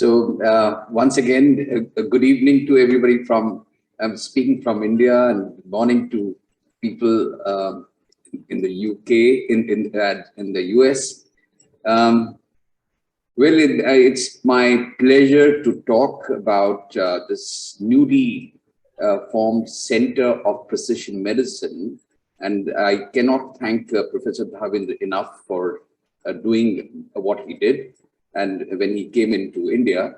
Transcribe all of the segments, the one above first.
Once again, a good evening to everybody from, I'm speaking from India, and good morning to people in the UK, in the US. It's my pleasure to talk about this newly formed Center of Precision Medicine. And I cannot thank Professor Dhavind enough for doing what he did and when he came into India.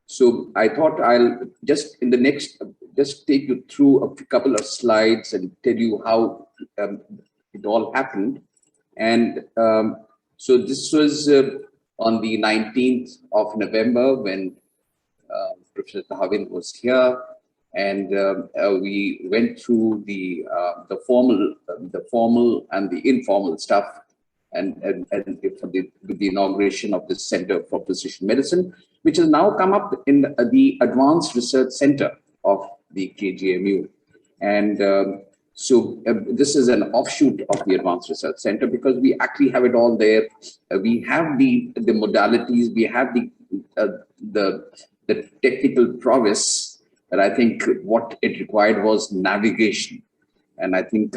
So I thought I'll just in the next, just take you through a couple of slides and tell you how it all happened. And so this was on the 19th of November when Professor Dhavind was here, and we went through the formal and the informal stuff, and with the inauguration of the Center for Precision Medicine, which has now come up in the Advanced Research Center of the KGMU. And this is an offshoot of the Advanced Research Center because we actually have it all there. We have the modalities, we have the technical prowess, but I think what it required was navigation. And I think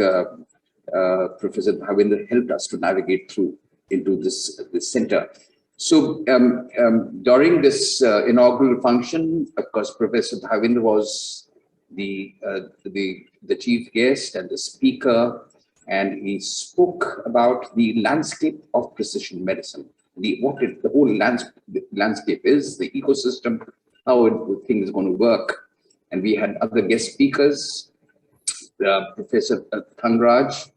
Professor Dhavind helped us to navigate through into this center. So during this inaugural function, of course, Professor Dhavind was the chief guest and the speaker, and he spoke about the landscape of precision medicine, the whole landscape is, the ecosystem, how the thing is going to work. And we had other guest speakers, Professor Thangraj,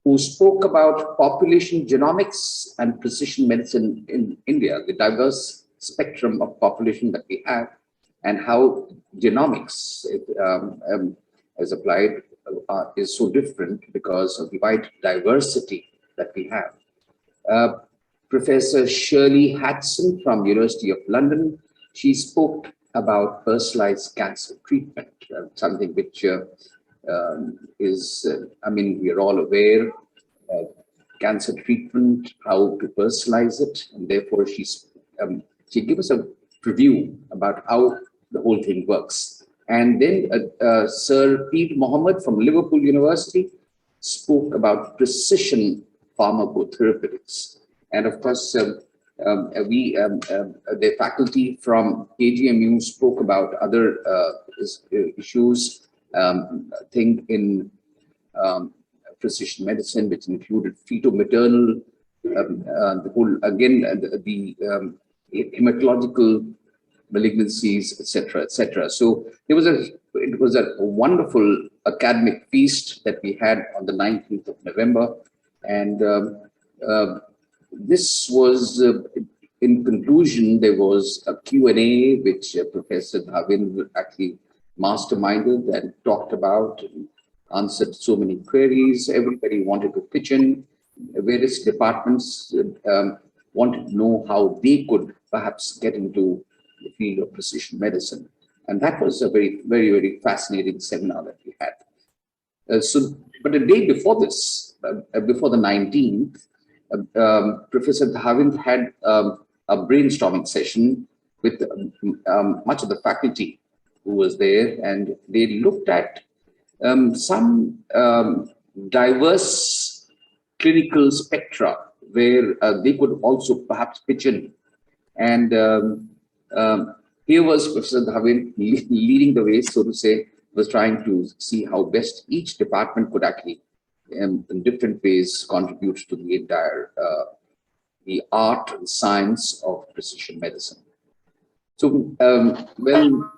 who spoke about population genomics and precision medicine in India, the diverse spectrum of population that we have, and how genomics as applied is so different because of the wide diversity that we have. Professor Shirley Hatson from University of London, she spoke about personalized cancer treatment, something which is, I mean, we are all aware of cancer treatment, how to personalize it, and therefore she gave us a preview about how the whole thing works. And then Sir Pete Mohammed from Liverpool University spoke about precision pharmacotherapeutics. And of course, the faculty from KGMU spoke about other issues, in precision medicine, which included fetal-maternal, the whole, again, the hematological malignancies, etc., etc. So it was a wonderful academic feast that we had on the 19th of November, and this was, in conclusion, there was a Q&A which Professor Dhavind actually masterminded and talked about, and answered so many queries. Everybody wanted to pitch in. Various departments wanted to know how they could perhaps get into the field of precision medicine. And that was a very, very, very fascinating seminar that we had. But a day before this, before the 19th, Professor Dhavind had a brainstorming session with much of the faculty who was there, and they looked at some diverse clinical spectra where they could also perhaps pitch in. And here was Professor Dhavind leading the way, so to say, was trying to see how best each department could actually, in different ways, contribute to the entire the art and science of precision medicine. So, well,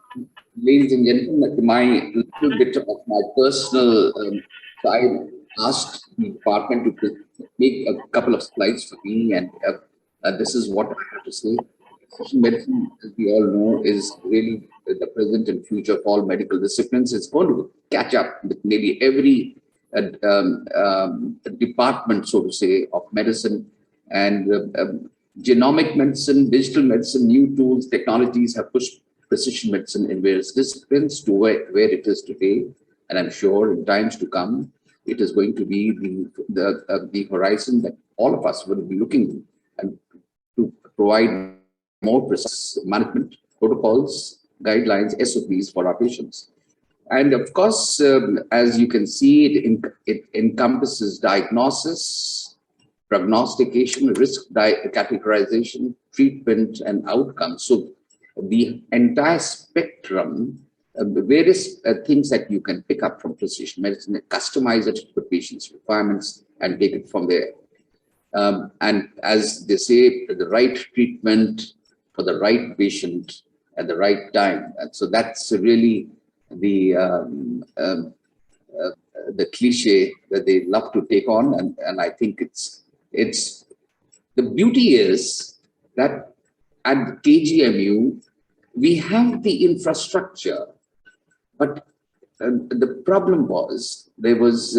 ladies and gentlemen, my little bit of my personal side, asked the department to make a couple of slides for me, and this is what I have to say. Precision medicine, as we all know, is really the present and future of all medical disciplines. It's going to catch up with maybe every department, so to say, of medicine. And genomic medicine, digital medicine, new tools, technologies have pushed precision medicine in various disciplines to where it is today. And I'm sure in times to come, it is going to be the horizon that all of us will be looking and to provide more precise management protocols, guidelines, SOPs for our patients. And of course, as you can see, it encompasses diagnosis, prognostication, risk categorization, treatment, and outcomes. So the entire spectrum, the various things that you can pick up from precision medicine, customize it to the patient's requirements, and take it from there. And as they say, the right treatment for the right patient at the right time. And so that's really the cliche that they love to take on, and I think it's the beauty is that at KGMU we have the infrastructure, but the problem was there was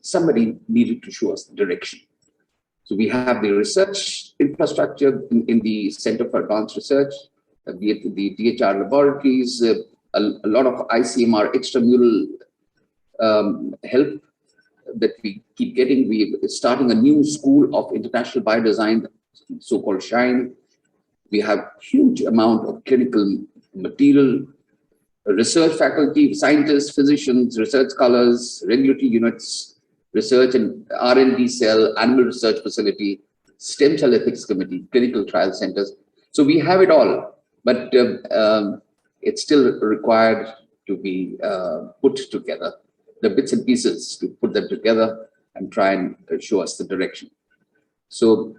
somebody needed to show us the direction. So we have the research infrastructure in the Center for Advanced Research, be it the DHR laboratories, a lot of ICMR extramural help that we keep getting. We're starting a new school of international biodesign, so-called SHINE. We have huge amount of clinical material, research faculty, scientists, physicians, research scholars, regulatory units, research and R&D cell, animal research facility, stem cell ethics committee, clinical trial centers. So we have it all, but it's still required to be put together, the bits and pieces to put them together and try and show us the direction. So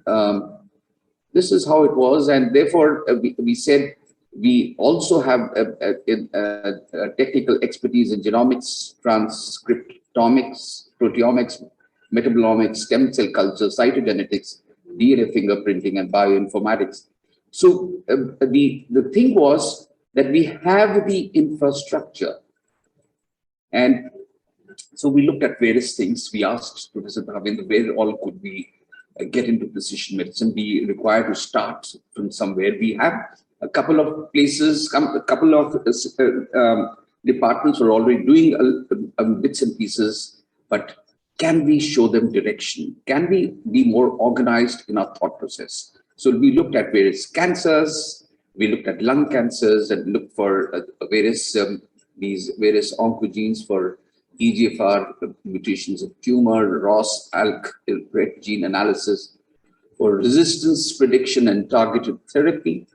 this is how it was, and therefore we said we also have a technical expertise in genomics, transcriptomics, proteomics, metabolomics, stem cell culture, cytogenetics, DNA fingerprinting, and bioinformatics. So the thing was that we have the infrastructure, and so we looked at various things. We asked Professor Dhavinder, where all could we get into precision medicine? We require to start from somewhere. We have a couple of places, a couple of departments are already doing bits and pieces, but can we show them direction? Can we be more organized in our thought process? So we looked at various cancers, we looked at lung cancers and looked for these various oncogenes for EGFR mutations of tumor, ROS, ALK, RET gene analysis, for resistance prediction and targeted therapy.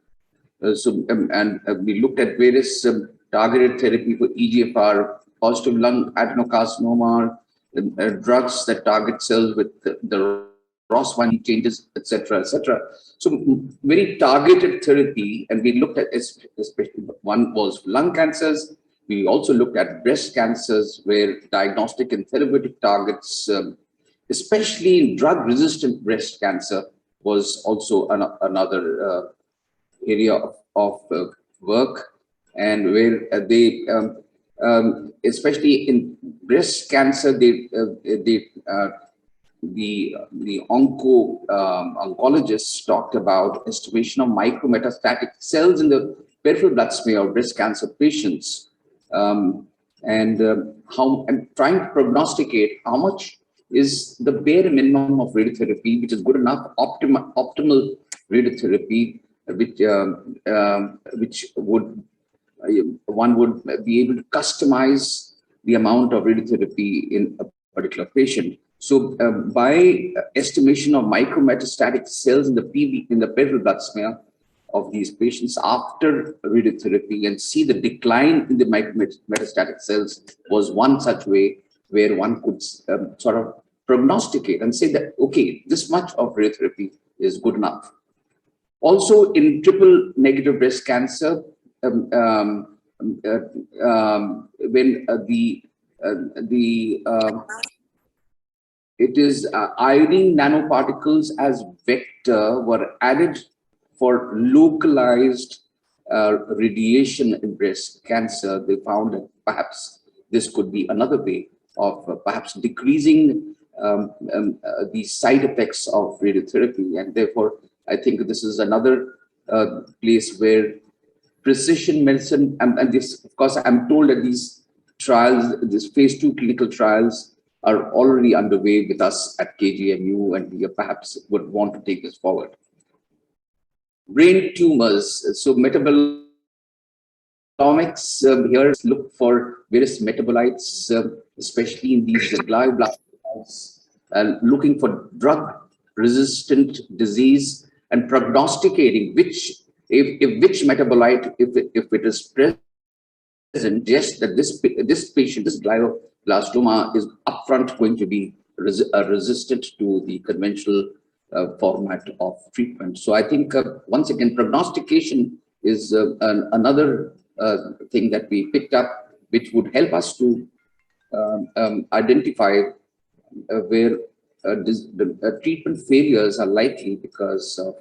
We looked at various targeted therapy for EGFR, positive lung adenocarcinoma, drugs that target cells with the ROS1 changes, etc., etc. So very targeted therapy, and we looked at, especially one was lung cancers. We also looked at breast cancers, where diagnostic and therapeutic targets, especially in drug-resistant breast cancer, was also another area of work, and where they, especially in breast cancer, the oncologists talked about estimation of micrometastatic cells in the peripheral blood smear of breast cancer patients, and trying to prognosticate how much is the bare minimum of radiotherapy, which is good enough, optimal radiotherapy, which would one would be able to customize the amount of radiotherapy in a particular patient. So by estimation of micrometastatic cells in the peripheral blood smear of these patients after radiotherapy, and see the decline in the micrometastatic cells, was one such way where one could sort of prognosticate and say that, okay, this much of radiotherapy is good enough. Also in triple negative breast cancer, when it is iodine nanoparticles as vector were added for localized radiation in breast cancer, they found that perhaps this could be another way of perhaps decreasing the side effects of radiotherapy. And therefore, I think this is another place where precision medicine, and this, of course, I'm told that these trials, these phase 2 clinical trials, are already underway with us at KGMU, and we perhaps would want to take this forward. brain tumors. So metabolomics here look for various metabolites, especially in these glioblastocytes, looking for drug-resistant disease and prognosticating if which metabolite, if it is present, just that this patient, this glioblastoma, is upfront going to be resistant to the conventional format of treatment. So I think once again, prognostication is another thing that we picked up, which would help us to identify where the treatment failures are likely because of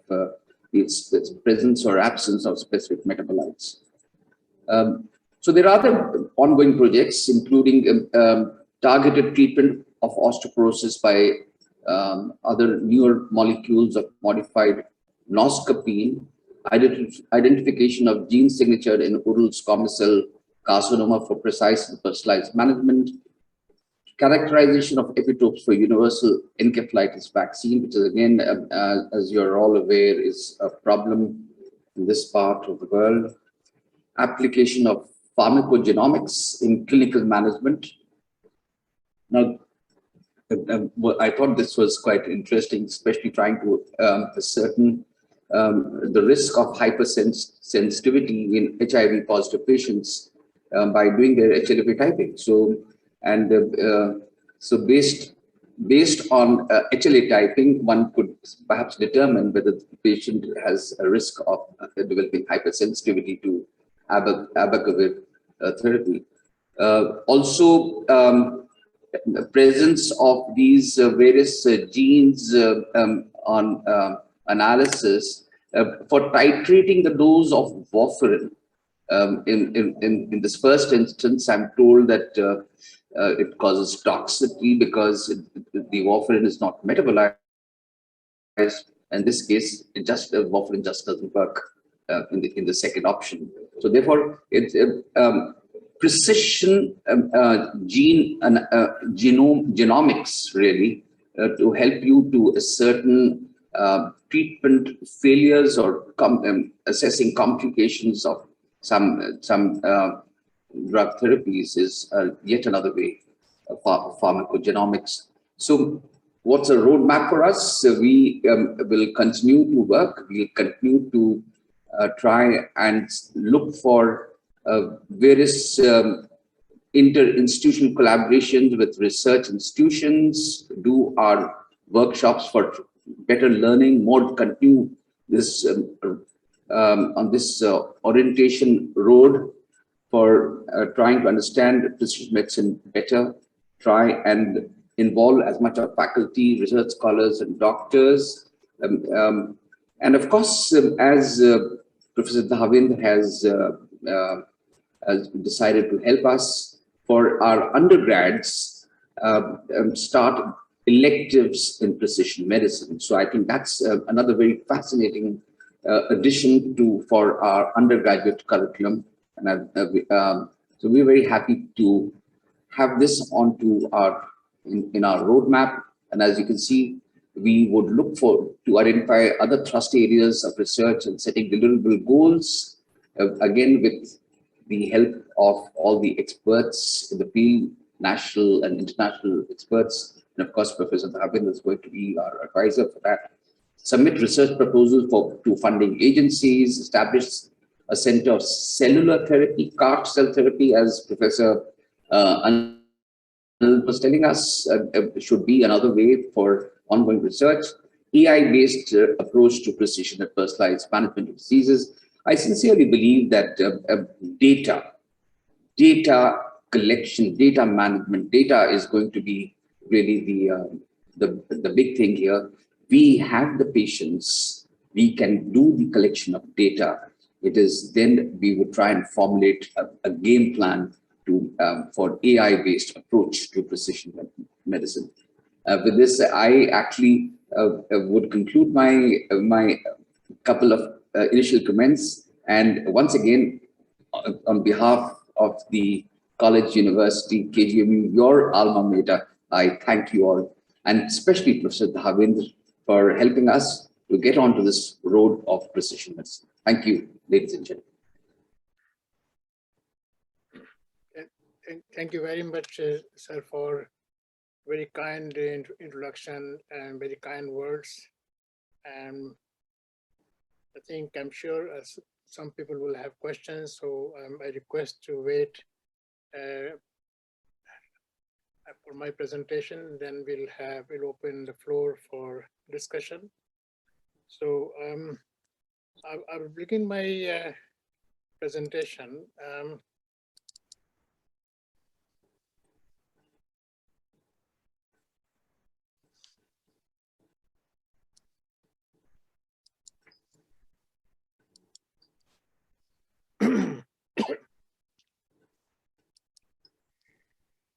its presence or absence of specific metabolites. So there are other ongoing projects, including targeted treatment of osteoporosis by other newer molecules of modified noscapine, identification of gene signature in oral squamous cell carcinoma for precise and personalized management, characterization of epitopes for universal encephalitis vaccine, which is again, as you're all aware, is a problem in this part of the world, application of pharmacogenomics in clinical management. Now, well, I thought this was quite interesting, especially trying to ascertain the risk of hypersensitivity in HIV positive patients by doing their HLA typing. So, and so based on HLA typing, one could perhaps determine whether the patient has a risk of developing hypersensitivity to abacavir therapy. Also, the presence of these various genes on analysis for titrating the dose of warfarin. In this first instance, I'm told that it causes toxicity because the warfarin is not metabolized. In this case, warfarin just doesn't work in the second option. So therefore, it's precision genomics really to help you to ascertain treatment failures or assessing complications of some drug therapies is yet another way of pharmacogenomics. So what's a roadmap for us? We will continue to work. We'll continue to try and look for various inter-institutional collaborations with research institutions, do our workshops for better learning, more continue this on this orientation road for trying to understand precision medicine better, try and involve as much of faculty, research scholars, and doctors. And of course, as Professor Dhavinder has decided to help us for our undergrads start electives in precision medicine. So I think that's another very fascinating addition for our undergraduate curriculum. And so we're very happy to have this onto in our roadmap. And as you can see, we would look to identify other thrust areas of research and setting deliverable goals, again with the help of all the experts in the field, national and international experts. And of course, Professor Dhavinder is going to be our advisor for that. Submit research proposals to funding agencies, establish a center of cellular therapy, CAR cell therapy, as Professor Anil was telling us, should be another way for ongoing research. AI-based approach to precision and personalized management of diseases. I sincerely believe that data collection, data management, data is going to be really the big thing here. We have the patients, we can do the collection of data. It is then we would try and formulate a game plan for AI-based approach to precision medicine. With this, I actually would conclude my couple of initial comments. And once again, on behalf of the college, university, KGMU, your alma mater, I thank you all, and especially Professor Dhavinder for helping us to get onto this road of precision medicine. Thank you, ladies and gentlemen. Thank you very much, sir, for very kind introduction and very kind words. And I'm sure some people will have questions, so I request to wait for my presentation, then we'll open the floor for discussion. So I will begin my presentation.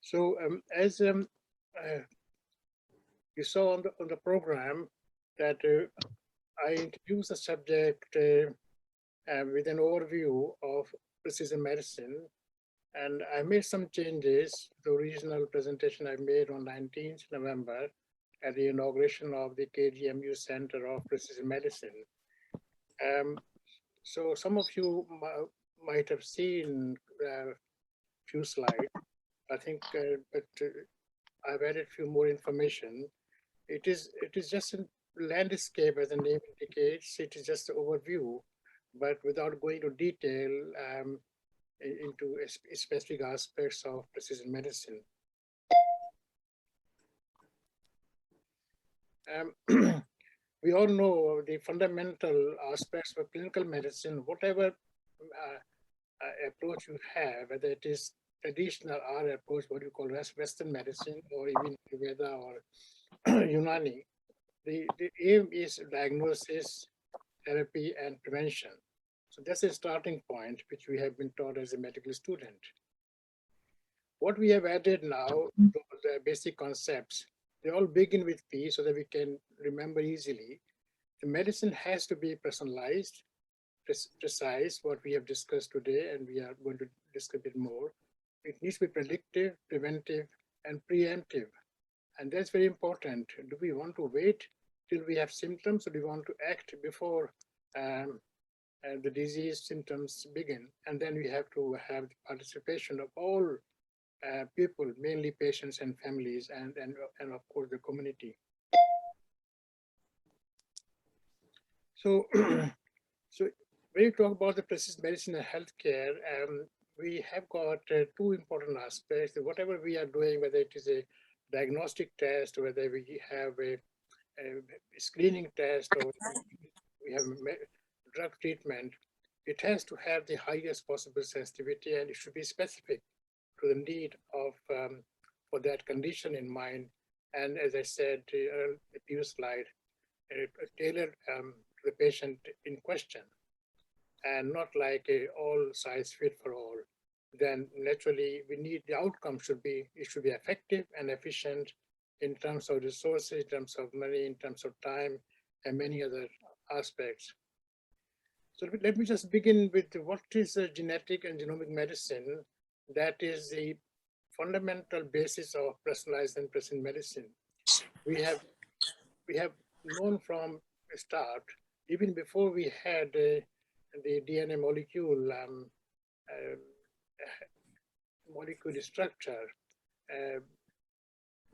So as you saw on the program, that I introduced the subject with an overview of precision medicine, and I made some changes to the original presentation I made on 19th November at the inauguration of the KGMU Center of Precision Medicine. So some of you might have seen a few slides, I think, but I've added a few more information. It is just a landscape, as the name indicates. It is just an overview, but without going into detail into specific aspects of precision medicine. We all know the fundamental aspects of clinical medicine, whatever approach you have, whether it is traditional R approach, what you call Western medicine, or even Ayurveda or Unani, the aim is diagnosis, therapy, and prevention. So that's a starting point, which we have been taught as a medical student. What we have added now, the basic concepts, they all begin with P so that we can remember easily. The medicine has to be personalized, precise, what we have discussed today, and we are going to discuss a bit more. It needs to be predictive, preventive, and preemptive. And that's very important. Do we want to wait till we have symptoms, or do we want to act before the disease symptoms begin? And then we have to have the participation of all people, mainly patients and families, and of course the community. So, so when you talk about the precision medicine and healthcare, we have got two important aspects. Whatever we are doing, whether it is a diagnostic test, whether we have a screening test, or we have drug treatment, it has to have the highest possible sensitivity, and it should be specific to the need of for that condition in mind. And as I said, the previous slide, tailored to the patient in question, and not like a all size fit for all. Then naturally we need the outcome should be effective and efficient in terms of resources, in terms of money, in terms of time, and many other aspects. So let me just begin with what is genetic and genomic medicine. That is the fundamental basis of personalized and precision medicine. We have known from the start, even before we had the DNA molecule molecule structure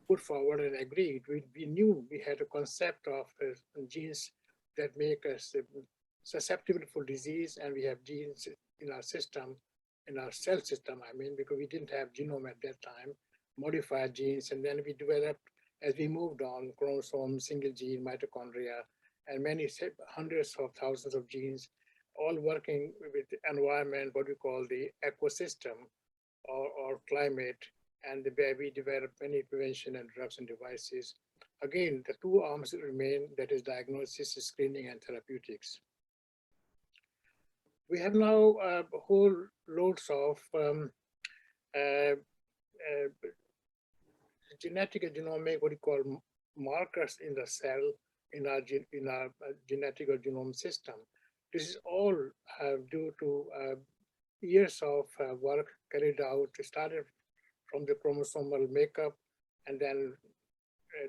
put forward and agreed. We knew we had a concept of genes that make us susceptible for disease, and we have genes in our system, in our cell system, I mean, because we didn't have genome at that time, modified genes, and then we developed, as we moved on, chromosomes, single gene, mitochondria, and many hundreds of thousands of genes, all working with the environment, what we call the ecosystem or climate, and where we develop many prevention and drugs and devices. Again, the two arms remain, that is diagnosis, screening, and therapeutics. We have now whole loads of genetic and genomic, what we call markers in the cell, in our genetic or genome system. This is all due to years of work carried out, started from the chromosomal makeup, and then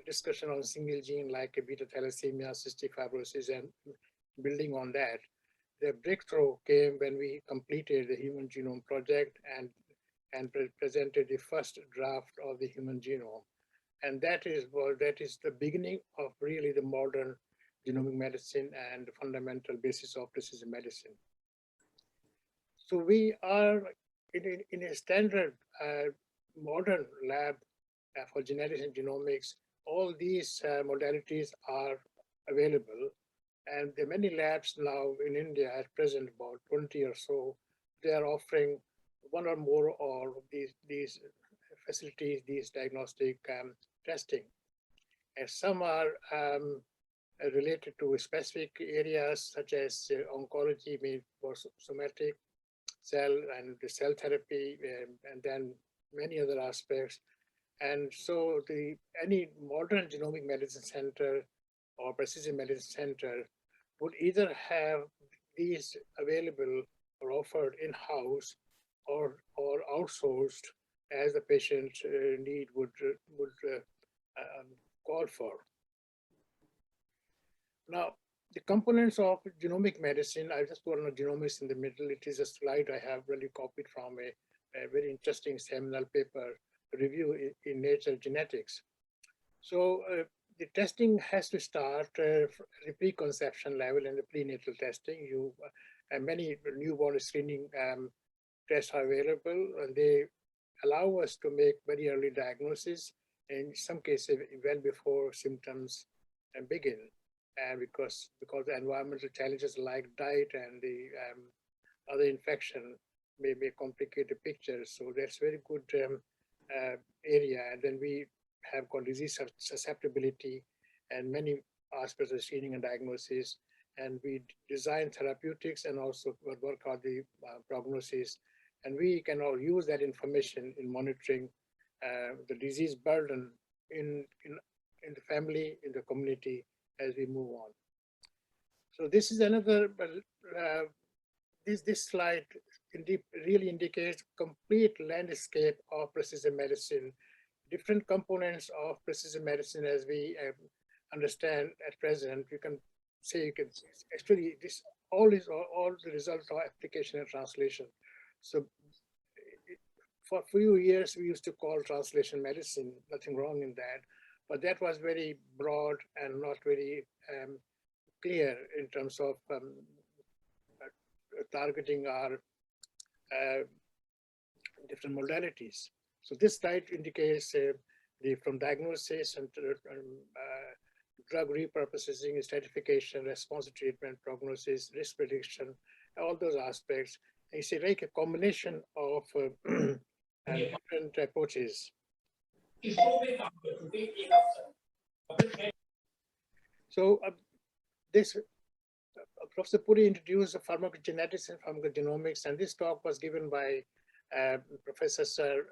discussion on single gene like beta thalassemia, cystic fibrosis, and building on that. The breakthrough came when we completed the Human Genome Project and presented the first draft of the human genome. And that is the beginning of really the modern genomic medicine and the fundamental basis of precision medicine. So we are in a standard modern lab for genetics and genomics. All these modalities are available. And there are many labs now in India at present, about 20 or so. They are offering one or more of these facilities, these diagnostic testing. And some are related to specific areas such as oncology, maybe for somatic cell and the cell therapy, and then many other aspects. And so any modern genomic medicine center or precision medicine center would either have these available or offered in-house or outsourced as the patient need would call for. Now, the components of genomic medicine, I just put on genomics in the middle. It is a slide I have really copied from a very interesting seminal paper review in Nature Genetics. So the testing has to start at the preconception level and the prenatal testing. Many newborn screening tests are available, and they allow us to make very early diagnosis, in some cases well before symptoms begin. And because the environmental challenges like diet and the other infection may complicate the picture. So that's very good area. And then we have got disease susceptibility and many aspects of screening and diagnosis. And we design therapeutics and also work out the prognosis. And we can all use that information in monitoring the disease burden in the family, in the community, as we move on. So this is another, this slide really indicates complete landscape of precision medicine, different components of precision medicine as we understand at present. You can say, actually this all the results of application and translation. So for a few years, we used to call translation medicine, nothing wrong in that. But that was very broad and not very clear in terms of targeting our different modalities. So this slide indicates from diagnosis and drug repurposing, stratification, response to treatment, prognosis, risk prediction, all those aspects. And it's like a combination of different approaches. So Professor Puri introduced pharmacogenetics and pharmacogenomics, and this talk was given by Professor Sir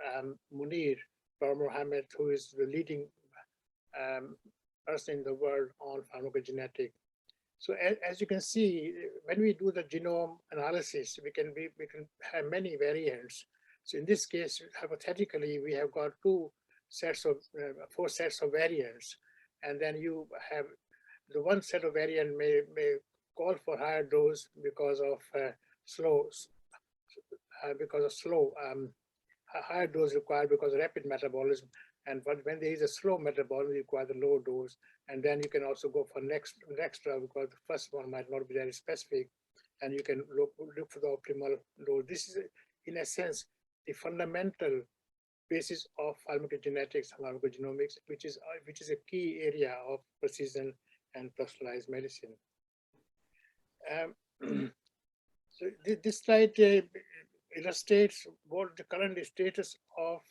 Munir Mohammed, who is the leading person in the world on pharmacogenetics. So as you can see, when we do the genome analysis, we can have many variants. So in this case, hypothetically, we have got four sets of variants, and then you have the one set of variant may call for higher dose because of higher dose required because of rapid metabolism. And when there is a slow metabolism, you require the low dose. And then you can also go for next drug because the first one might not be very specific, and you can look for the optimal dose. This is, in a sense, the fundamental basis of pharmacogenetics and pharmacogenomics, which is a key area of precision and personalized medicine. So this slide illustrates what the current status of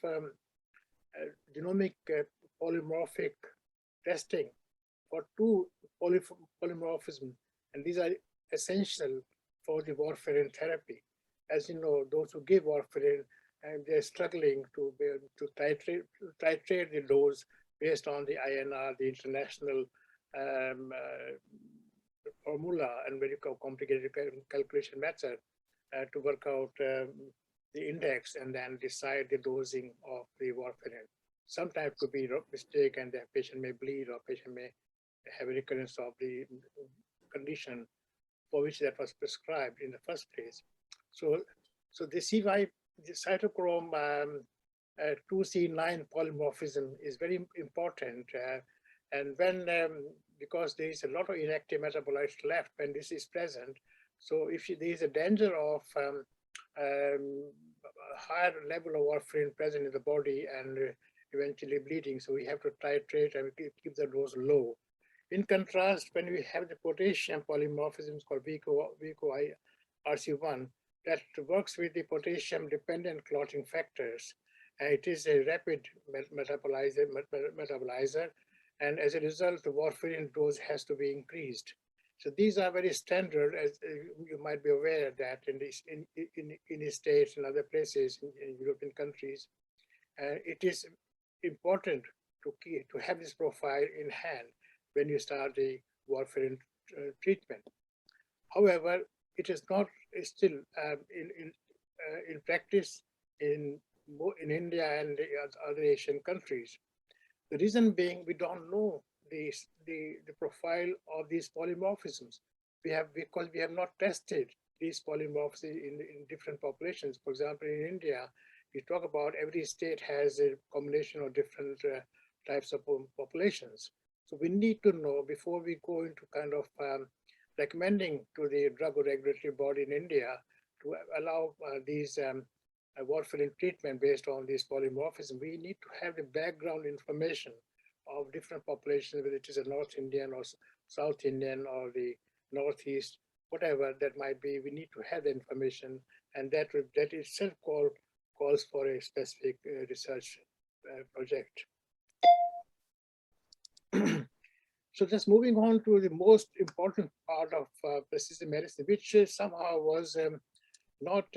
genomic polymorphic testing for two polymorphism, and these are essential for the warfarin therapy. As you know, those who give warfarin, and they're struggling to titrate the dose based on the INR, the international formula, and very complicated calculation method to work out the index and then decide the dosing of the warfarin. sometimes could be mistake, and the patient may bleed or patient may have a recurrence of the condition for which that was prescribed in the first place. So the the cytochrome 2C9 polymorphism is very important. And when, because there is a lot of inactive metabolites left when this is present, so if there is a danger of a higher level of warfarin present in the body and eventually bleeding, so we have to titrate and keep the dose low. In contrast, when we have the potassium polymorphisms called VCO-RC1, that works with the potassium-dependent clotting factors, and it is a rapid metabolizer, and as a result, the warfarin dose has to be increased. So these are very standard, as you might be aware that in the States and other places in European countries, it is important to have this profile in hand when you start the warfarin treatment. However, it is not still in practice in India and the other Asian countries. The reason being, we don't know the profile of these polymorphisms. Because we have not tested these polymorphs in different populations. For example, in India, we talk about every state has a combination of different types of populations. So we need to know before we go into kind of recommending to the drug regulatory body in India to allow these warfarin treatment based on these polymorphism, we need to have the background information of different populations, whether it is a North Indian or South Indian or the Northeast, whatever that might be. We need to have the information, and that itself calls for a specific research project. So just moving on to the most important part of precision medicine, which somehow was not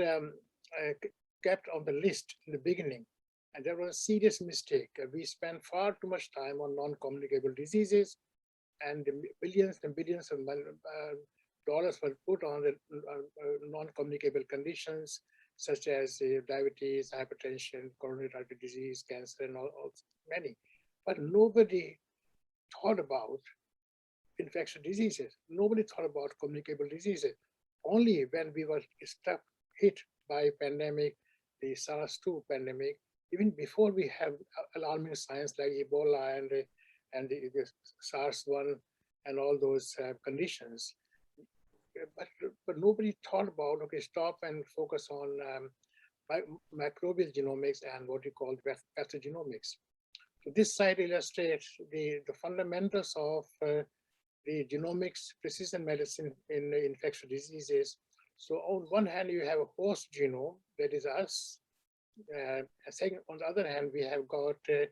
kept on the list in the beginning. And there was a serious mistake. We spent far too much time on non-communicable diseases, and billions and billions of dollars were put on the non-communicable conditions, such as diabetes, hypertension, coronary artery disease, cancer, and all many. But nobody thought about infectious diseases. Nobody thought about communicable diseases. Only when we were hit by pandemic, the SARS-2 pandemic, even before we have alarming signs like Ebola and the SARS-1 and all those conditions. But nobody thought about, okay, stop and focus on microbial genomics and what you call pathogenomics. So this slide illustrates the fundamentals of the genomics, precision medicine in infectious diseases. So on one hand, you have a host genome, that is us. Second, on the other hand, we have got the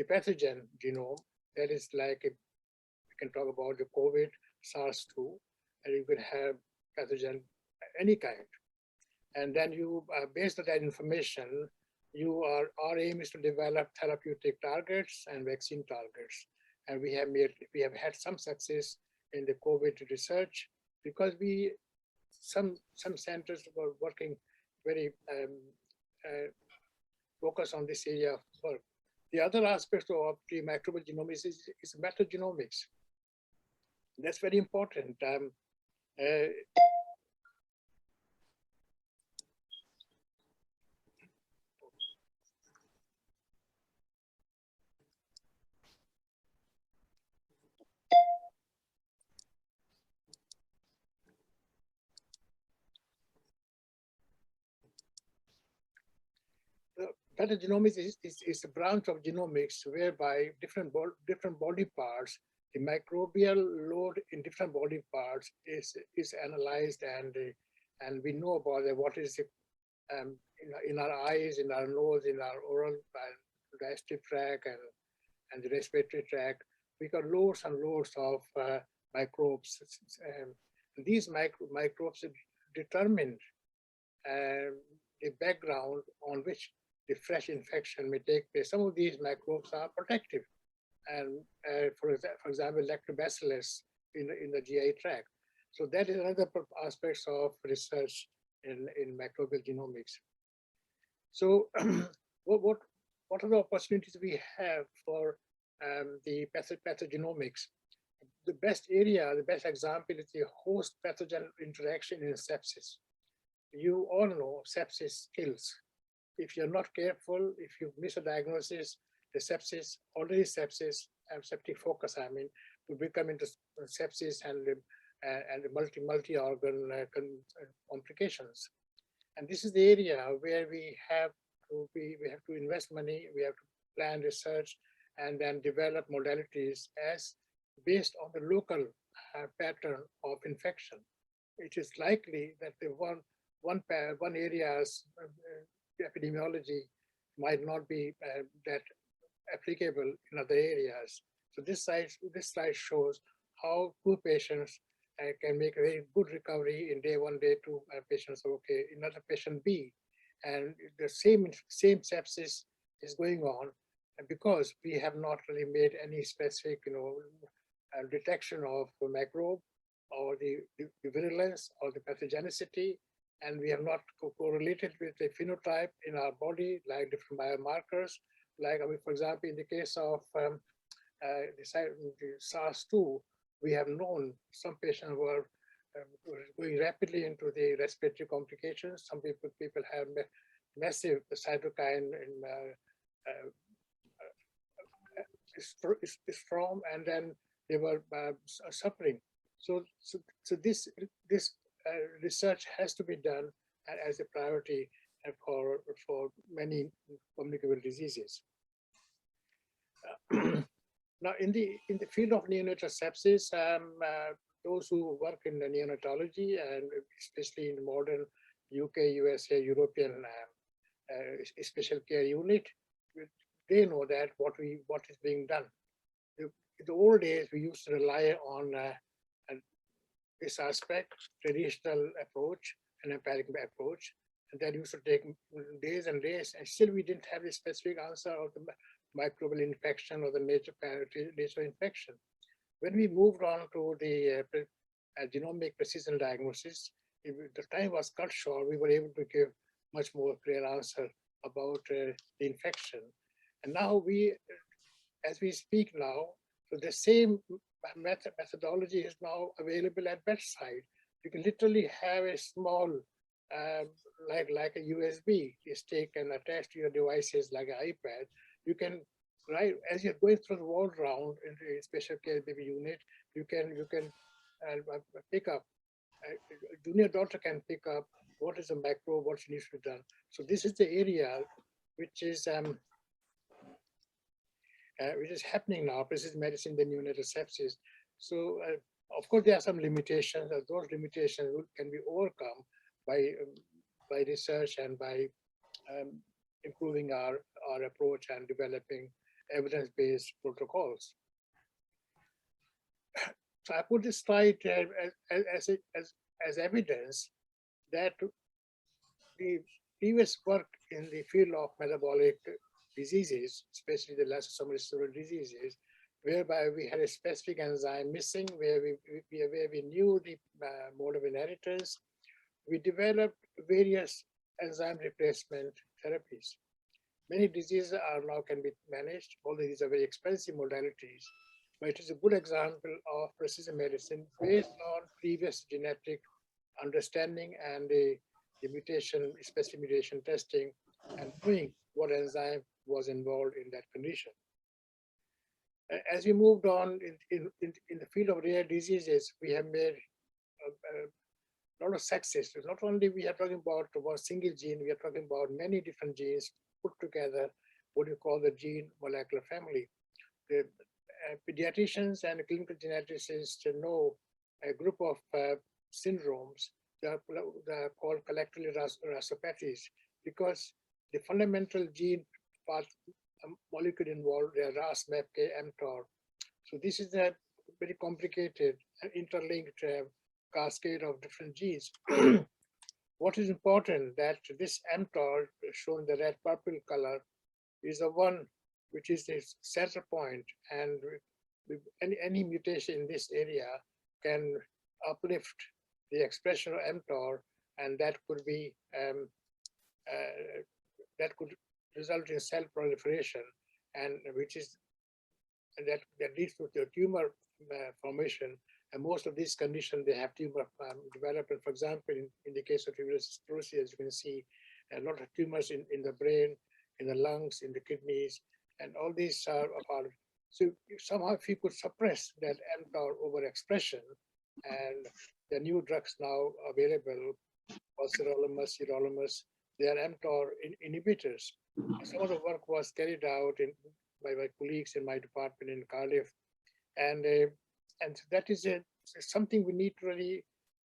pathogen genome, that is like, we can talk about the COVID, SARS-2, and you could have pathogen any kind. And then you, based on that information, our aim is to develop therapeutic targets and vaccine targets. And we have had some success in the COVID research because some centers were working very focused on this area of work. The other aspect of the microbial genomics is metagenomics. That's very important. Metagenomics is a branch of genomics whereby different body parts, the microbial load in different body parts is analyzed, and we know about what is in our eyes, in our nose, in our oral digestive tract and the respiratory tract. We got loads and loads of microbes. These microbes determine the background on which the fresh infection may take place. Some of these microbes are protective, and for example, lactobacillus in the GI tract. So that is another aspect of research in microbial genomics. So what what are the opportunities we have for the pathogenomics? The best area, the best example is the host pathogen interaction in sepsis. You all know sepsis kills. If you're not careful, if you miss a diagnosis, the sepsis, already sepsis, and septic focus, I mean, will become into sepsis and multi-organ complications. And this is the area where we have to invest money, we have to plan research, and then develop modalities as based on the local pattern of infection. It is likely that the one area's epidemiology might not be that applicable in other areas. So this slide shows how two patients can make a very good recovery in day 1, day 2. Patients are okay. Another patient B, and the same sepsis is going on, and because we have not really made any specific, detection of the microbe or the virulence or the pathogenicity, and we have not correlated with the phenotype in our body, like different biomarkers. Like, for example, in the case of the SARS-2, we have known some patients were going rapidly into the respiratory complications. Some people have massive cytokine storm, and then they were suffering. So this research has to be done as a priority for many communicable diseases. Now, in the field of neonatal sepsis, those who work in the neonatology, and especially in the modern UK, USA, European special care unit, they know that what is being done. In the old days, we used to rely on this aspect, traditional approach, an empirical approach, and that used to take days and days, and still we didn't have a specific answer of the microbial infection or the nature infection. When we moved on to the genomic precision diagnosis, the time was cut short, we were able to give much more clear answer about the infection. And now as we speak now, so the same methodology is now available at bedside. You can literally have a small, like a USB stick and attached to your devices like an iPad. You can, right, as you're going through the ward round in the special care baby unit, you can pick up, a junior doctor can pick up what is a microbe, what needs to be done. So this is the area which is happening now, precision medicine, the neonatal sepsis. So of course, there are some limitations. Those limitations can be overcome by research and by improving our approach and developing evidence-based protocols. So I put this slide as evidence that the previous work in the field of metabolic diseases, especially the lysosomal storage diseases, whereby we had a specific enzyme missing, where we knew the mode of inheritance, we developed various enzyme replacement therapies. Many diseases now can be managed, although these are very expensive modalities, but it is a good example of precision medicine based on previous genetic understanding and the mutation, specific mutation testing, and knowing what enzyme was involved in that condition. As we moved on in the field of rare diseases, we have made a lot of success. Not only we are talking about one single gene, we are talking about many different genes put together, what you call the gene molecular family. The pediatricians and clinical geneticists know a group of syndromes that are called collectively rasopathies, because the fundamental gene part molecule involved, they are RAS, MAPK, mTOR. So this is a very complicated and interlinked cascade of different genes. What is important that this mTOR, shown the red purple color, is the one which is the center point, and any mutation in this area can uplift the expression of mTOR, and that could be that could result in cell proliferation, and which is that leads to the tumor formation. And most of these conditions, they have tumor development. For example, in the case of tuberous sclerosis, as you can see, a lot of tumors in the brain, in the lungs, in the kidneys, and all these are about. So somehow, if you could suppress that mTOR overexpression, and the new drugs now available, or sirolimus, they are mTOR inhibitors. Some of the work was carried out by my colleagues in my department in Cardiff, and that is something we need to really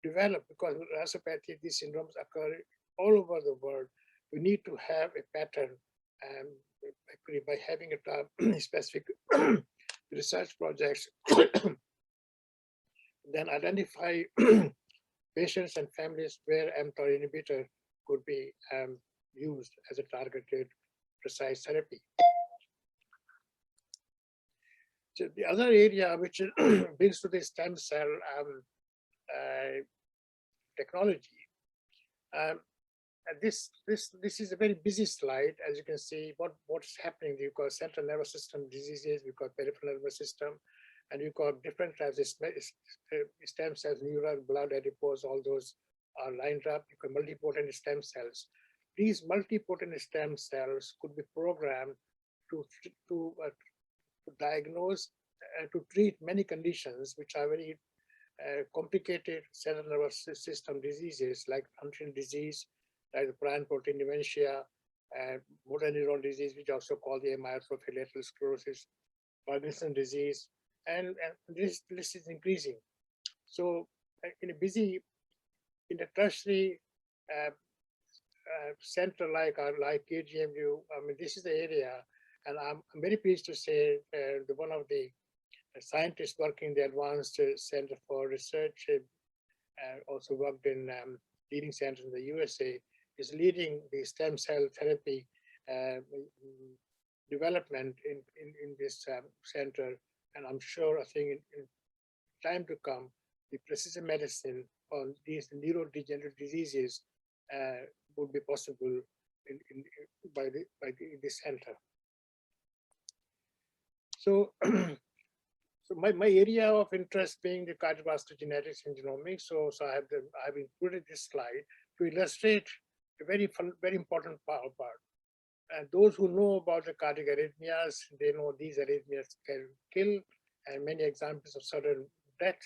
develop, because rasopathy, these syndromes occur all over the world. We need to have a pattern, actually by having a specific research projects, then identify patients and families where mTOR inhibitor could be used as a targeted, precise therapy. So the other area which brings to the stem cell technology, and this is a very busy slide. As you can see, what's happening. You've got central nervous system diseases, we've got peripheral nervous system, and you've got different types of stem cells, neural, blood, adipose, all those are lined up. You've got multipotent stem cells. These multipotent stem cells could be programmed to diagnose and to treat many conditions which are very complicated central nervous system diseases, like Huntington's disease, like the prion protein dementia, motor neuron disease, which also called the amyotrophic lateral sclerosis, Parkinson's disease, and this list is increasing. So in a tertiary center like KGMU, I mean, this is the area, and I'm very pleased to say one of the scientists working in the Advanced Center for Research, also worked in leading centers in the USA, is leading the stem cell therapy development in this center. And I'm sure, I think in time to come, the precision medicine on these neurodegenerative diseases would be possible by this center. So, so my area of interest being the cardiovascular genetics and genomics. So I've included this slide to illustrate a very important part. And those who know about the cardiac arrhythmias, they know these arrhythmias can kill, and many examples of sudden death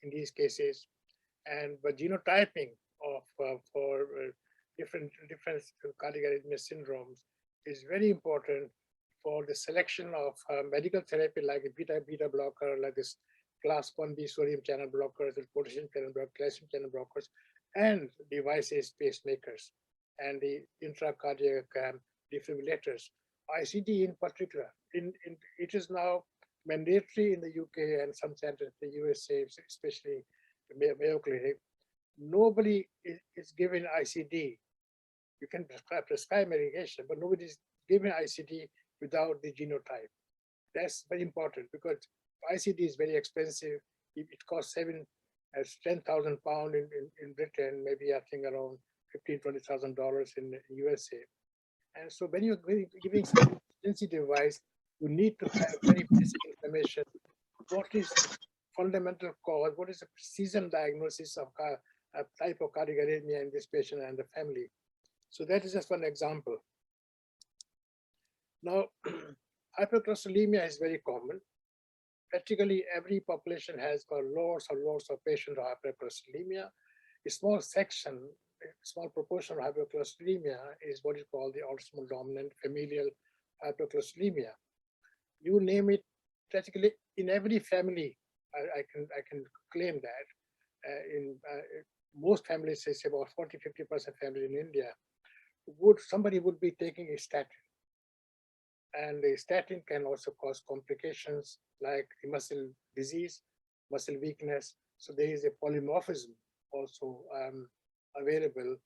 in these cases. But genotyping for different cardiac arrhythmia syndromes is very important for the selection of medical therapy, like a beta blocker, like this class 1B sodium channel blockers, and potassium channel blockers, calcium channel blockers, and devices, pacemakers, and the intracardiac defibrillators. ICD in particular, it is now mandatory in the UK and some centers in the USA, especially the Mayo Clinic. Nobody is given ICD. You can prescribe medication, but nobody is given ICD without the genotype. That's very important, because ICD is very expensive. It costs 10,000 pounds in Britain, maybe I think around $15,000-$20,000 in the USA. And so when you're giving some emergency device, you need to have very basic information. What is the fundamental cause? What is the precision diagnosis of a type of cardiac arrhythmia in this patient and the family? So that is just one example. Now, hypercholesterolemia is very common. Practically every population has got lots of patients of hypercholesterolemia. A small section, a small proportion of hypercholesterolemia is what is called the autosomal dominant familial hypercholesterolemia. You name it, practically in every family, I can claim that. In most families, it's about 40–50% family in India, somebody would be taking a statin. And the statin can also cause complications like the muscle disease, muscle weakness. So there is a polymorphism also available,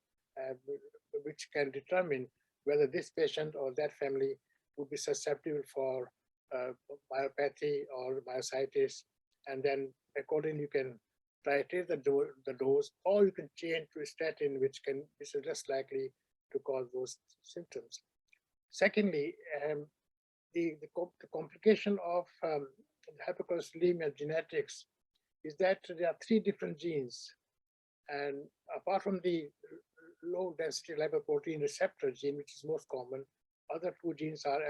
which can determine whether this patient or that family would be susceptible for myopathy or myositis. And then accordingly, you can titrate the dose, or you can change to a statin, which is less likely to cause those symptoms. Secondly, the complication of hypercholesterolemia genetics is that there are 3 different genes. And apart from the low density lipoprotein receptor gene, which is most common, other 2 genes are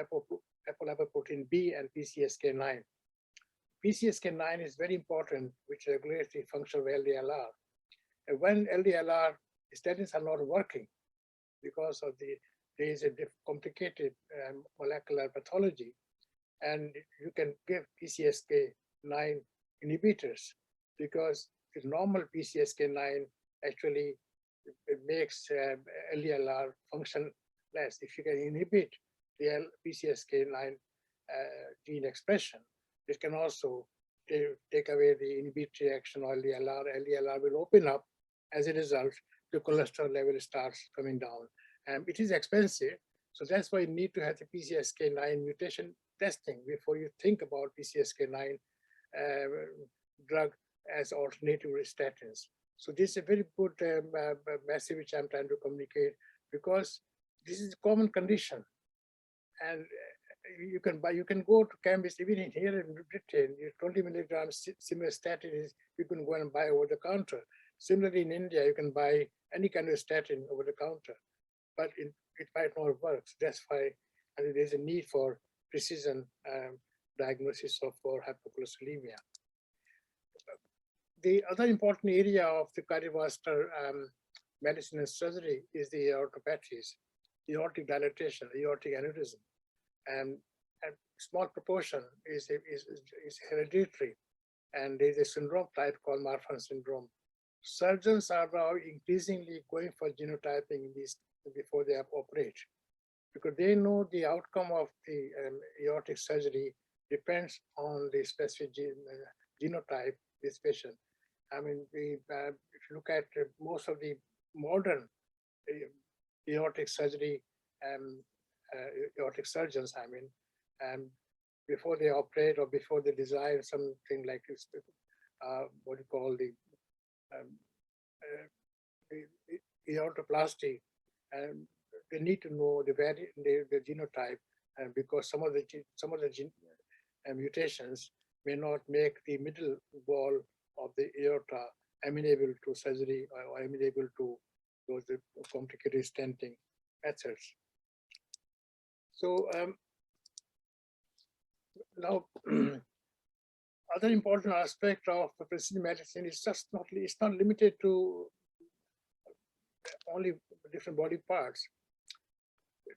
apolipoprotein B and PCSK9. PCSK9 is very important, which regulates the function of LDLR. And when LDLR statins are not working because of there is a complicated molecular pathology, and you can give PCSK9 inhibitors because the normal PCSK9 actually it makes LDLR function less. If you can inhibit the PCSK9 gene expression, it can also take away the inhibitory action on LDLR. LDLR will open up. As a result, the cholesterol level starts coming down. It is expensive, so that's why you need to have the PCSK9 mutation testing before you think about PCSK9 drug as alternative statins. So this is a very good message which I'm trying to communicate, because this is a common condition, and you can go to chemist even here in Britain. 20 milligrams simvastatin is you can go and buy over the counter. Similarly, in India, you can buy any kind of statin over the counter, but it might not work. So that's why there's a need for precision diagnosis for hypercholesterolemia. The other important area of the cardiovascular medicine and surgery is the aortopathies, aortic dilatation, aortic aneurysm. And a small proportion is hereditary, and there's a syndrome type called Marfan syndrome. Surgeons are now increasingly going for genotyping in these before they operate, because they know the outcome of the aortic surgery depends on the specific genotype this patient. I mean, if you look at most of the modern aortic surgery, aortic surgeons, I mean, before they operate or before they design something like this, what you call the aortoplasty, they need to know the genotype, because some of the mutations may not make the middle wall of the aorta amenable to surgery or amenable to those complicated stenting methods. So now, other important aspect of precision medicine is it's not limited to only different body parts.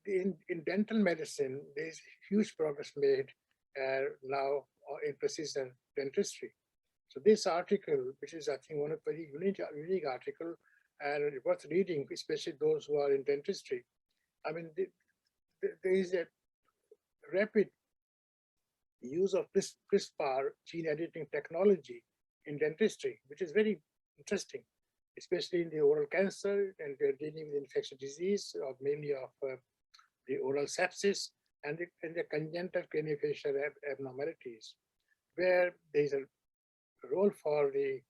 In dental medicine, there's huge progress made now in precision dentistry. So this article, which is I think one of very unique article, and worth reading, especially those who are in dentistry. I mean, there is a rapid use of CRISPR gene editing technology in dentistry, which is very interesting, especially in the oral cancer, and we're dealing with infectious disease, or mainly of the oral sepsis and the congenital craniofacial abnormalities, where there's a role for the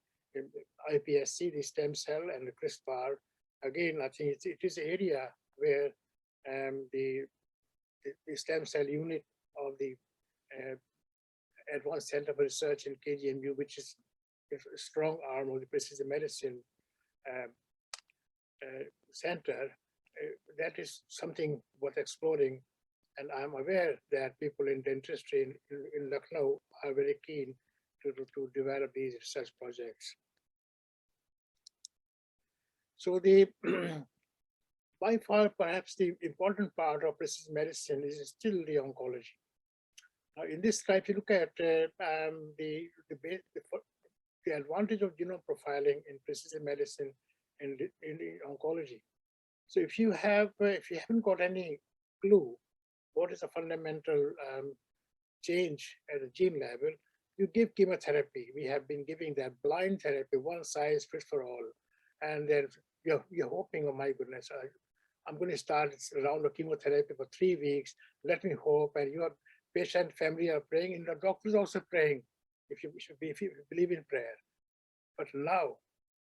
iPSC, the stem cell, and the CRISPR. Again, I think it is an area where the stem cell unit of the Advanced Center for Research in KGMU, which is a strong arm of the precision medicine center, that is something worth exploring. And I'm aware that people in dentistry in Lucknow are very keen to develop these research projects. So the by far, perhaps the important part of precision medicine is still the oncology. Now, in this slide, if you look at the advantage of genome profiling in precision medicine and in oncology. So if you haven't got any clue what is a fundamental change at a gene level, you give chemotherapy. We have been giving that blind therapy, one size fits for all, and then you're hoping, oh my goodness, I'm going to start a round of chemotherapy for 3 weeks. Let me hope, and your patient family are praying, and the doctor is also praying. If you believe in prayer, but now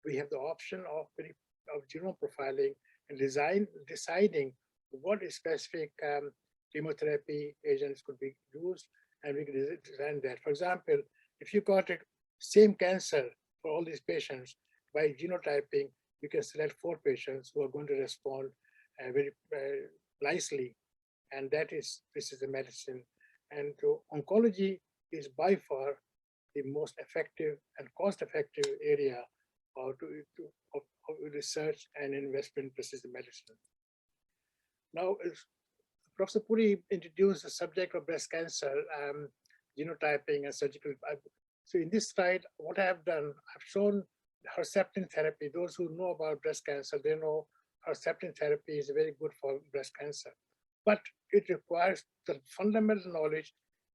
we have the option of genome profiling and deciding what specific chemotherapy agents could be used, and we can design that. For example, if you got a same cancer for all these patients, by genotyping, you can select 4 patients who are going to respond very nicely, and this is the medicine. And so oncology is by far the most effective and cost-effective area of research and investment in precision medicine. Now, Professor Puri introduced the subject of breast cancer, genotyping and surgical. So in this slide, what I have done, I've shown Herceptin therapy. Those who know about breast cancer, they know Herceptin therapy is very good for breast cancer. But it requires the fundamental knowledge.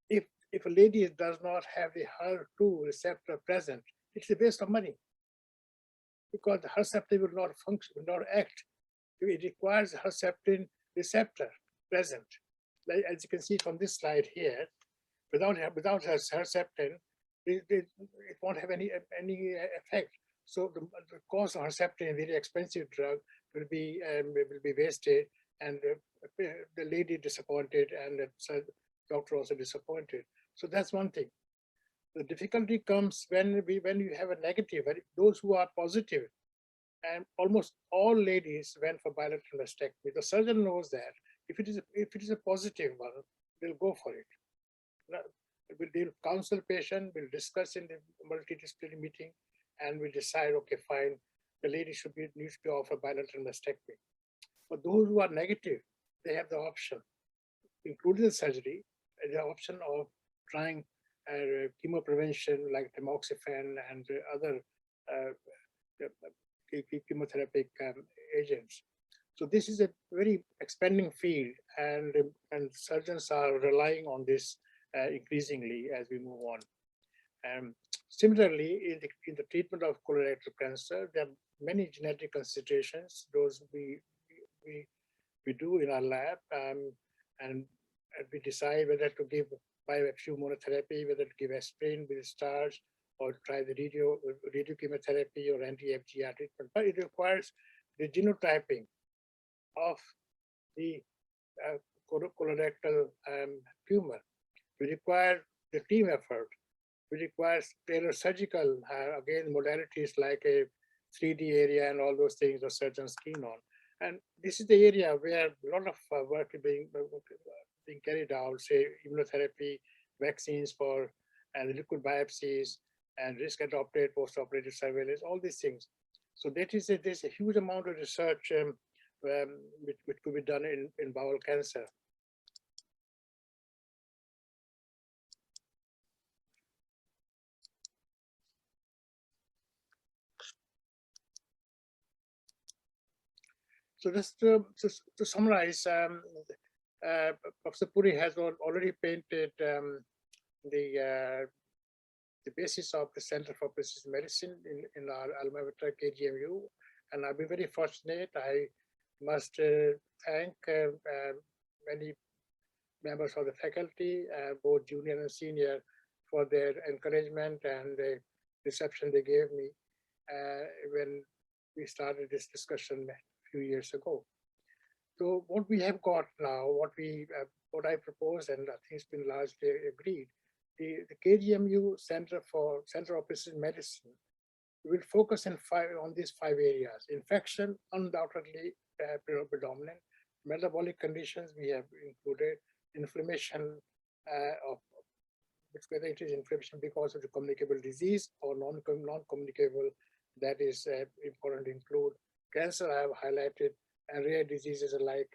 If a lady does not have the HER2 receptor present, it's a waste of money, because the Herceptin will not function, will not act. It requires Herceptin receptor present. Like, as you can see from this slide here, without Herceptin, it won't have any effect. So the cost of Herceptin, a very expensive drug, will be wasted, and the lady disappointed, and the doctor also disappointed. So that's one thing. The difficulty comes when you have a negative. Those who are positive, and almost all ladies went for bilateral mastectomy. The surgeon knows that if it is a positive one, they'll go for it. They'll counsel patient, we'll discuss in the multidisciplinary meeting, and we'll decide, okay, fine, the lady needs to be offered bilateral mastectomy. For those who are negative, they have the option, including the surgery, the option of trying chemo prevention like tamoxifen and other chemotherapeutic agents. So this is a very expanding field, and surgeons are relying on this increasingly as we move on. Similarly, in the treatment of colorectal cancer, there are many genetic considerations. Those we do in our lab, and we decide whether to give bioactive monotherapy, whether to give aspirin with stars, or try the radio chemotherapy or anti-FGFR treatment. But it requires the genotyping of the colorectal tumor. We require the team effort. We require tailored surgical, again, modalities like a 3D area and all those things the surgeons keen on. And this is the area where a lot of work is being carried out, say immunotherapy, vaccines for and liquid biopsies, and risk-adapted post-operative surveillance, all these things. So there's a huge amount of research which could be done in bowel cancer. So just to summarize, Professor Puri has already painted the basis of the Center for Precision Medicine in our alma mater KGMU, and I've been very fortunate. I must thank many members of the faculty, both junior and senior, for their encouragement and the reception they gave me when we started this discussion a few years ago. So what we have got now, what I proposed, and I think it's been largely agreed, the KGMU Center of Precision Medicine will focus on these 5 areas. Infection, undoubtedly predominant. Metabolic conditions we have included. Inflammation, whether it is inflammation because of the communicable disease or non-communicable, that is important to include. Cancer I have highlighted, and rare diseases like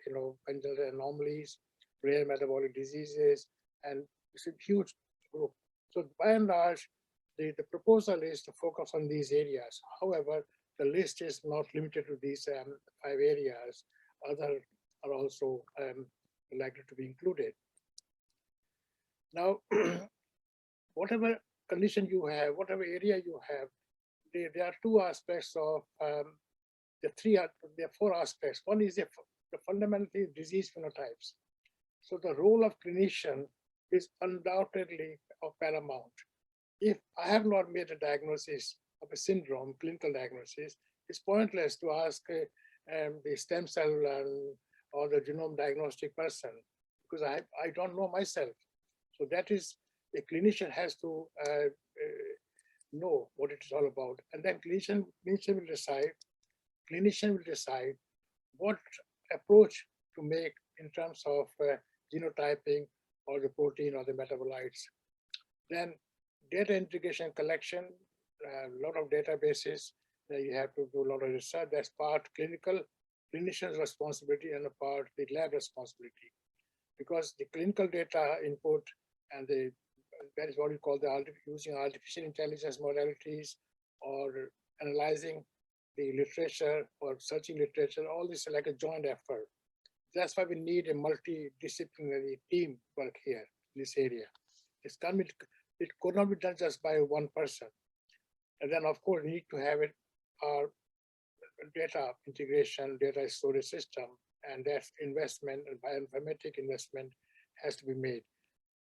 congenital anomalies, rare metabolic diseases, and it's a huge group. So by and large, the proposal is to focus on these areas. However, the list is not limited to these 5 areas. Others are also likely to be included. Now, whatever condition you have, whatever area you have, there are 2 aspects of there are 4 aspects. One is the fundamentally disease phenotypes. So the role of clinician is undoubtedly of paramount. If I have not made a diagnosis of a syndrome, clinical diagnosis, it's pointless to ask the stem cell or the genome diagnostic person, because I don't know myself. So that is, a clinician has to know what it is all about. And then clinician will decide what approach to make in terms of genotyping or the protein or the metabolites. Then data integration collection, a lot of databases, you have to do a lot of research. That's part clinician's responsibility and a part the lab responsibility. Because the clinical data input and that is what we call using artificial intelligence modalities or analyzing the literature or searching literature, all this is like a joint effort. That's why we need a multidisciplinary team work here in this area. It could not be done just by one person. And then of course we need to have our data integration, data storage system, and that investment and bioinformatic investment has to be made.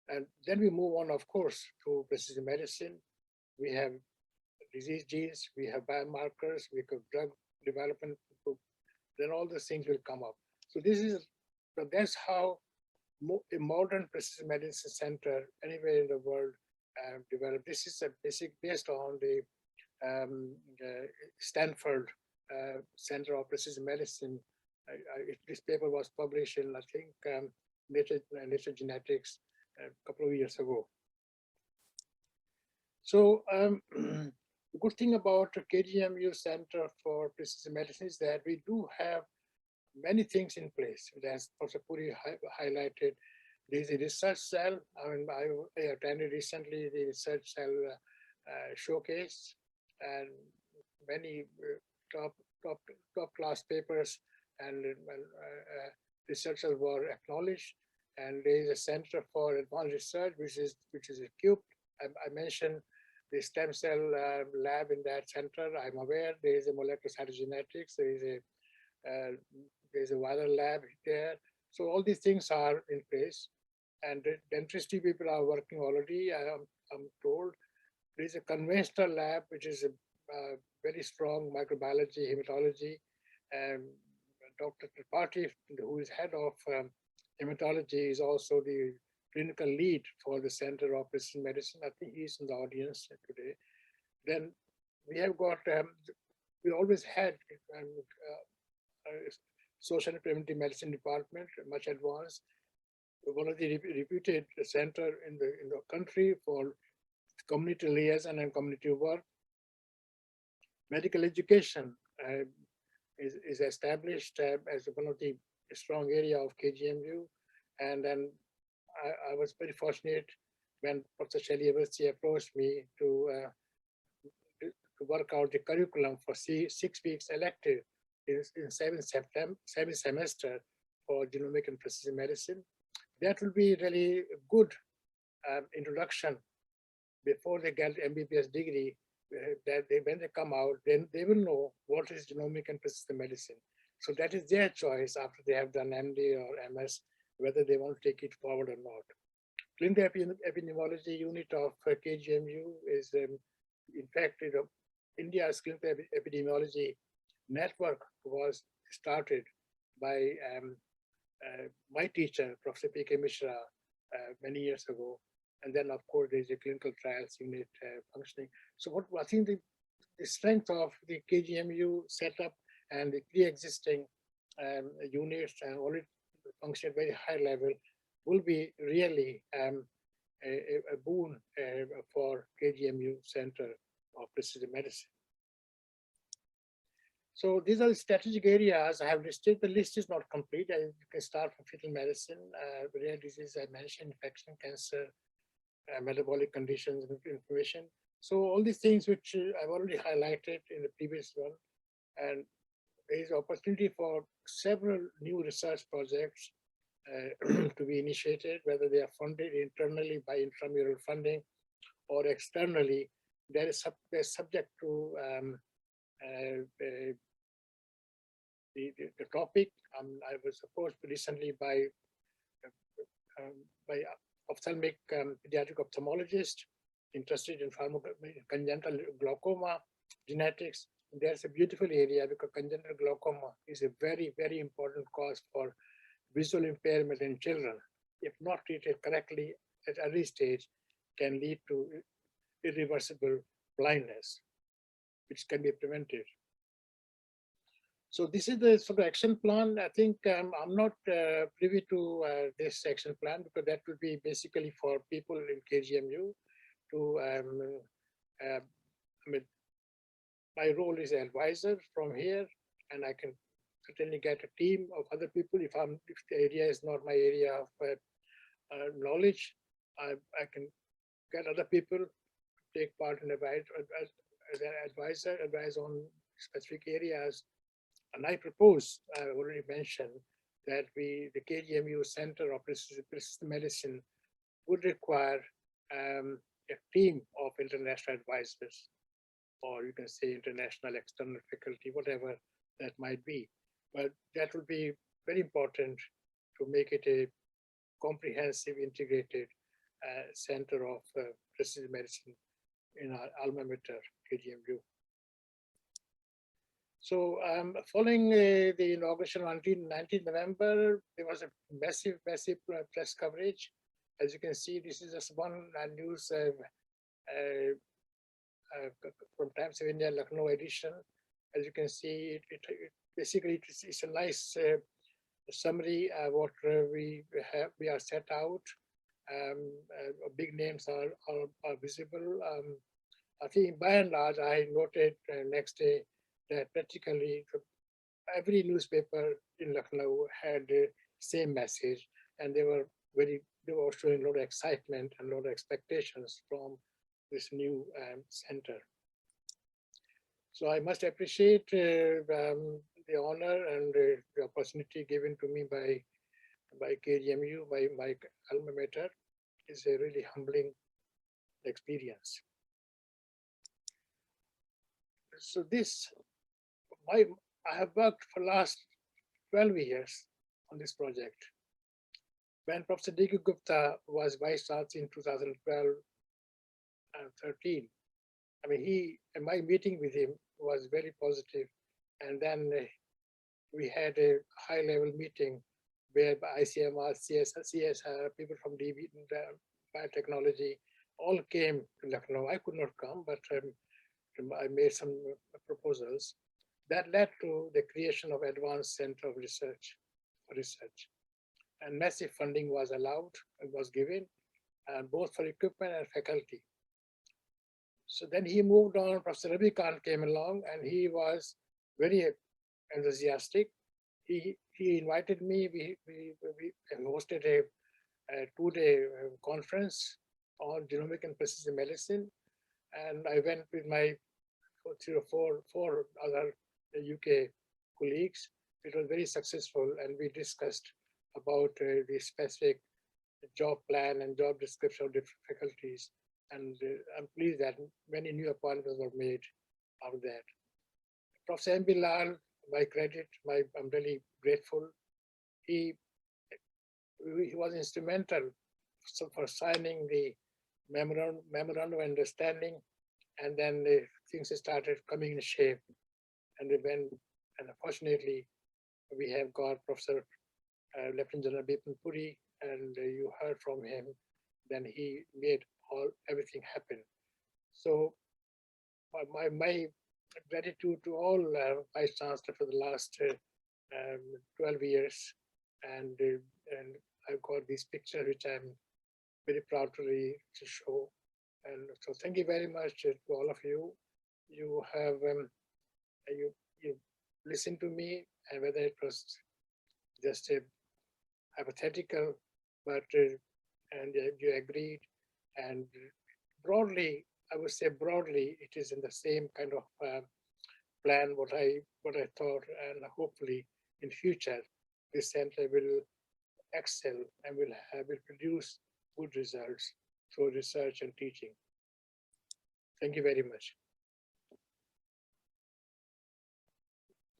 And then we move on, of course, to precision medicine. We have disease genes, we have biomarkers, we have drug development, then all those things will come up. So that's how a modern precision medicine center anywhere in the world developed. This is based on the Stanford Center of Precision Medicine. This paper was published in, I think, Nature Genetics a couple of years ago. So the good thing about KGMU Center for Precision Medicine is that we do have many things in place. As Professor Puri highlighted, there's a research cell. I attended recently the research cell showcase, and many top class papers and researchers were acknowledged. And there is a Center for Advanced Research, which is equipped. I mentioned the stem cell lab in that center. I'm aware there is a molecular cytogenetics. There's a viral lab there. So all these things are in place, and the dentistry people are working already. I'm told there's a conventional lab which is a very strong microbiology, hematology. Dr. Tripathi, who is head of hematology, is also the clinical lead for the Center of Precision Medicine. I think he's in the audience today. Then we have got, we always had social and preventive medicine department, much advanced. One of the reputed center in the country for community liaison and community work. Medical education is established as one of the strong area of KGMU. And then I was very fortunate when Professor Shelley Eversey approached me to work out the curriculum for 6 weeks elective in 7th semester for genomic and precision medicine. That will be really a good introduction before they get MBBS degree. When they come out, then they will know what is genomic and precision medicine. So that is their choice after they have done MD or MS, whether they want to take it forward or not. Clinical epidemiology unit of KGMU is, in fact, India's clinical epidemiology network was started by my teacher, Professor P.K. Mishra, many years ago. And then, of course, there's a clinical trials unit functioning. So what I think the strength of the KGMU setup and the pre-existing units and all it function at very high level will be really a boon for KGMU Center of Precision Medicine. So these are the strategic areas I have listed. The list is not complete. You can start from fetal medicine, rare disease, I mentioned, infection, cancer, metabolic conditions, information. So all these things which I've already highlighted in the previous one, and there is opportunity for several new research projects to be initiated, whether they are funded internally by intramural funding or externally. They're subject to the topic. I was approached recently by ophthalmic pediatric ophthalmologist interested in congenital glaucoma genetics. There's a beautiful area because congenital glaucoma is a very, very important cause for visual impairment in children. if not treated correctly at early stage, can lead to irreversible blindness, which can be prevented. So this is the sort of action plan. I think I'm not privy to this action plan, because that would be basically for people in KGMU to, I mean, my role is an advisor from here, and I can certainly get a team of other people. If the area is not my area of knowledge, I can get other people to take part in advise as an advise on specific areas. And I propose, I already mentioned, that the KGMU Center of Precision Medicine would require a team of international advisors, or you can say international external faculty, whatever that might be. But that would be very important to make it a comprehensive, integrated center of precision medicine in our alma mater, KGMU. So following the inauguration on 19th November, there was a massive press coverage. As you can see, this is just one news from Times of India, Lucknow edition. As you can see, basically it's a nice summary of what we are set out. Big names are visible. I think by and large, I noted next day that practically every newspaper in Lucknow had the same message, and they were showing a lot of excitement and a lot of expectations from this new center. So I must appreciate the honor and the opportunity given to me by KGMU, by my alma mater. It's a really humbling experience. So I have worked for last 12 years on this project. When Professor D.K. Gupta was Vice Chancellor in 2012 and 13, I mean, my meeting with him was very positive. And then we had a high-level meeting where ICMR, CSR, people from DB, biotechnology, all came to Lucknow. I could not come, but I made some proposals. That led to the creation of Advanced Center of Research. And massive funding was allowed and was given, both for equipment and faculty. So then he moved on. Professor Ravi Kant came along, and he was very enthusiastic. He invited me. We hosted a 2-day conference on genomic and precision medicine, and I went with my 3 or 4 other UK colleagues. It was very successful, and we discussed about the specific job plan and job description of different faculties. And I'm pleased that many new appointments were made out of that. Professor M.B. Lal, by credit, I'm really grateful. He was instrumental for signing the memorandum of understanding, and then things started coming in shape. And unfortunately, we have got Professor Lieutenant General Bipin Puri, and you heard from him. Then he made everything happen. So my gratitude to all Vice Chancellor for the last 12 years, and I've got these pictures which I'm very proud to show. And so thank you very much to all of you. You have you listened to me, and whether it was just a hypothetical, but and you agreed. And broadly, I would say broadly, it is in the same kind of plan what I thought, and hopefully in future this center will excel and will produce good results through research and teaching. Thank you very much.